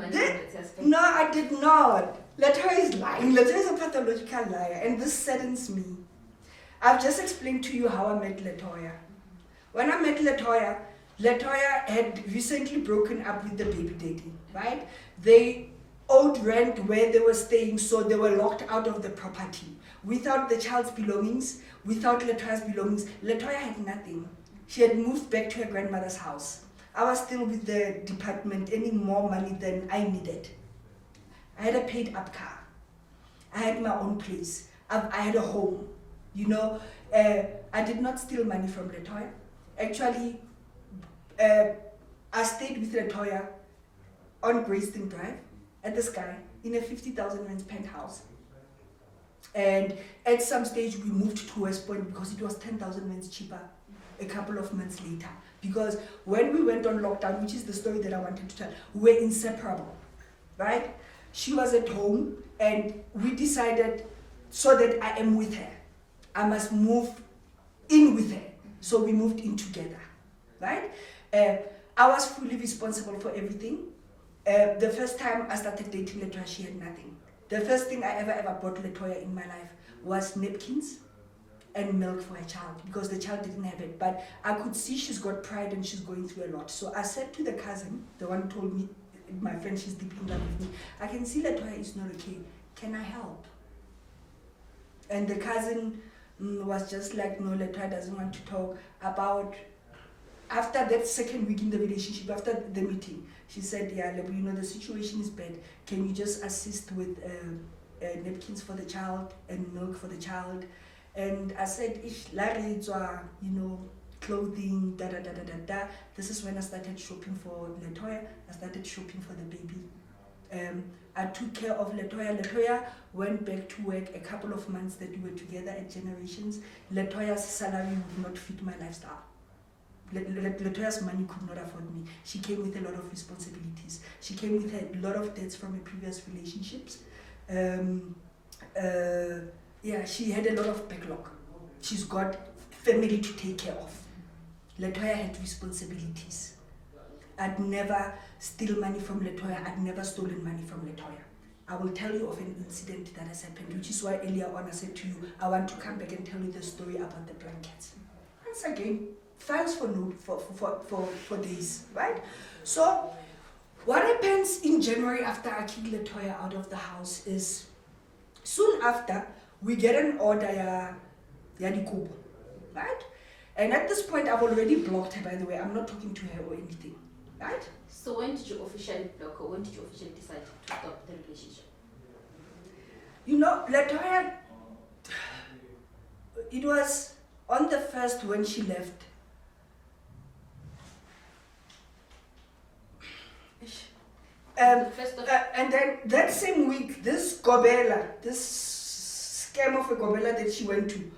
money This- from Letoya's bank? No, I did not. Letoya is lying. Letoya is a pathological liar, and this saddens me. I've just explained to you how I met Letoya. When I met Letoya, Letoya had recently broken up with the baby daddy, right? They owed rent where they were staying, so they were locked out of the property. Without the child's belongings, without Letoya's belongings, Letoya had nothing. She had moved back to her grandmother's house. I was still with the department, earning more money than I needed. I had a paid up car. I had my own place. I had a home. You know, I did not steal money from Letoya. Actually, I stayed with Letoya on Grayston Drive at the Sky in a 50,000 rand penthouse. And at some stage, we moved to West Point because it was 10,000 rands cheaper a couple of months later. Because when we went on lockdown, which is the story that I wanted to tell, we were inseparable, right? She was at home, and we decided, so that I am with her, I must move in with her. So we moved in together, right? I was fully responsible for everything. The first time I started dating Letoya, she had nothing. The first thing I ever bought Letoya in my life was napkins and milk for her child, because the child didn't have it. But I could see she's got pride and she's going through a lot. So I said to the cousin, the one who told me, my friend, she's deeply in love with me, I can see Letoya is not okay. Can I help? And the cousin was just like, no, Letoya doesn't want to talk about. After that second week in the relationship, after the meeting, she said, yeah, Lebo, you know, the situation is bad. Can you just assist with napkins for the child and milk for the child? And I said, you know, clothing, da da da da da da. This is when I started shopping for Letoya. I started shopping for the baby. I took care of Letoya. Letoya went back to work a couple of months that we were together at Generations. Letoya's salary would not fit my lifestyle. Letoya's money could not afford me. She came with a lot of responsibilities. She came with a lot of debts from her previous relationships. Yeah, she had a lot of backlog. She's got family to take care of. Letoya had responsibilities. I'd never steal money from Letoya. I'd never stolen money from Letoya. I will tell you of an incident that has happened, which is why earlier on I said to you, I want to come back and tell you the story about the blankets. Once again, files for days, right? So, what happens in January after I kick Letoya out of the house is, soon after, we get an order ya dikobo, right? And at this point, I've already blocked her, by the way. I'm not talking to her or anything, right? So when did you officially block her? When did you officially decide to stop the relationship? You know, Letoya, it was on the first when she left. And then that same week, this Gobela, this scam of a Gobela that she went to,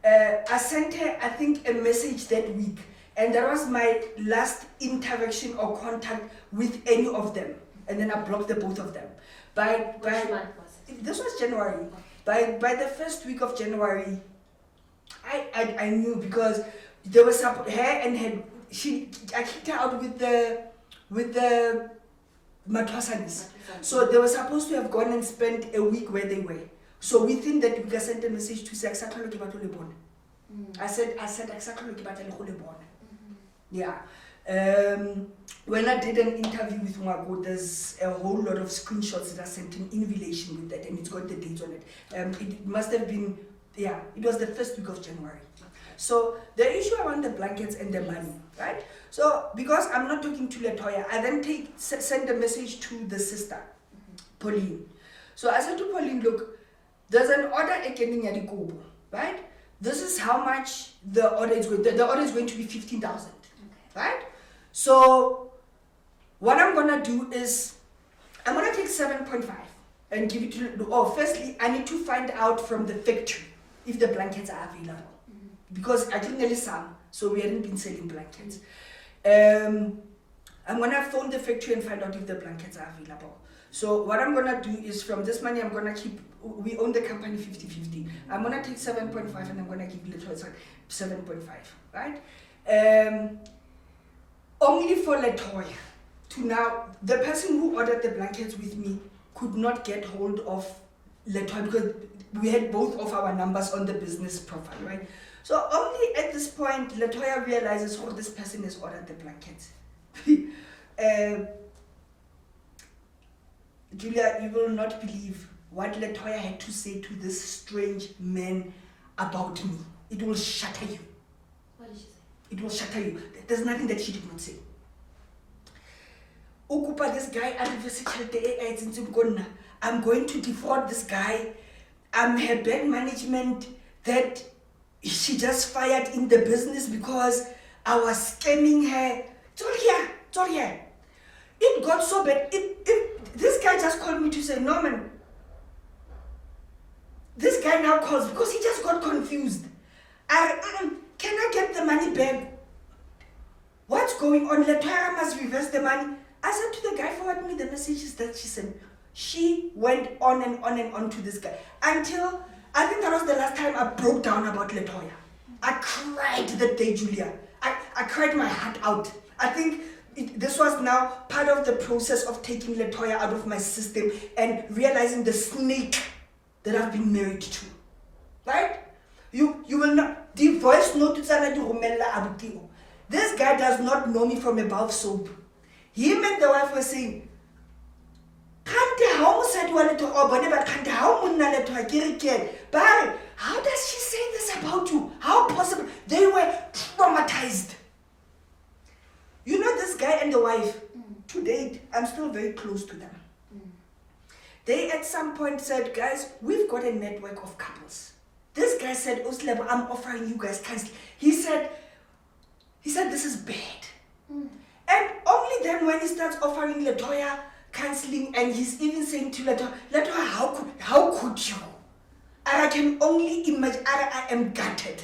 I sent her, I think, a message that week. And that was my last interaction or contact with any of them. And then I blocked the both of them. Which month was it? This was January. By the first week of January, I knew, because there was her and her. I kicked her out with the Matwasanis. So they were supposed to have gone and spent a week where they were. So within that week, I sent a message to say, I said, yeah. When I did an interview with Mwago, there's a whole lot of screenshots that I sent in relation with that, and it's got the dates on it. It must have been, yeah, it was the first week of January. So the issue around the blankets and the money, right? So because I'm not talking to Letoya, I then send a message to the sister, Pauline. So I said to Pauline, look, there's an order again in Yadikobo, right? This is how much the order is going. The order is going to be 15,000, right? So what I'm gonna do is I'm gonna take 7.5 and give it to. Oh, firstly, I need to find out from the factory if the blankets are available, because I didn't really sell, so we hadn't been selling blankets. I'm gonna phone the factory and find out if the blankets are available. So what I'm gonna do is, from this money, I'm gonna keep. We own the company 50-50. I'm gonna take 7.5 and I'm gonna give Letoya 7.5, right? Only for Letoya to now, the person who ordered the blankets with me could not get hold of Letoya because we had both of our numbers on the business profile, right? So only at this point, Letoya realizes, oh, this person has ordered the blankets. Julia, you will not believe what Letoya had to say to this strange man about me. It will shatter you. What did she say? It will shatter you. There's nothing that she did not say. Okupa, this guy, I'm going to defraud this guy. I'm her bank management that she just fired in the business because I was scamming her. It's all here. It got so bad. This guy just called me to say, Norman, this guy now calls because he just got confused. Can I get the money back? What's going on? Letoya must reverse the money. I said to the guy, forward me the messages that she sent. She went on and on and on to this guy until I think that was the last time I broke down about Letoya. I cried that day, Julia. I cried my heart out. I think this was now part of the process of taking Letoya out of my system and realizing the snake that I've been married to. Right? You will not. The voice note to this guy does not know me from above soap. Him and the wife were saying, how does she say this about you? How possible? They were traumatized. You know this guy and the wife, to date, I'm still very close to them. They at some point said, guys, we've got a network of couples. This guy said, Oslebo, I'm offering you guys counseling. He said, this is bad. And only then when he starts offering Letoya counseling and he's even saying to Letoya, how could you? I can only imagine, I am gutted.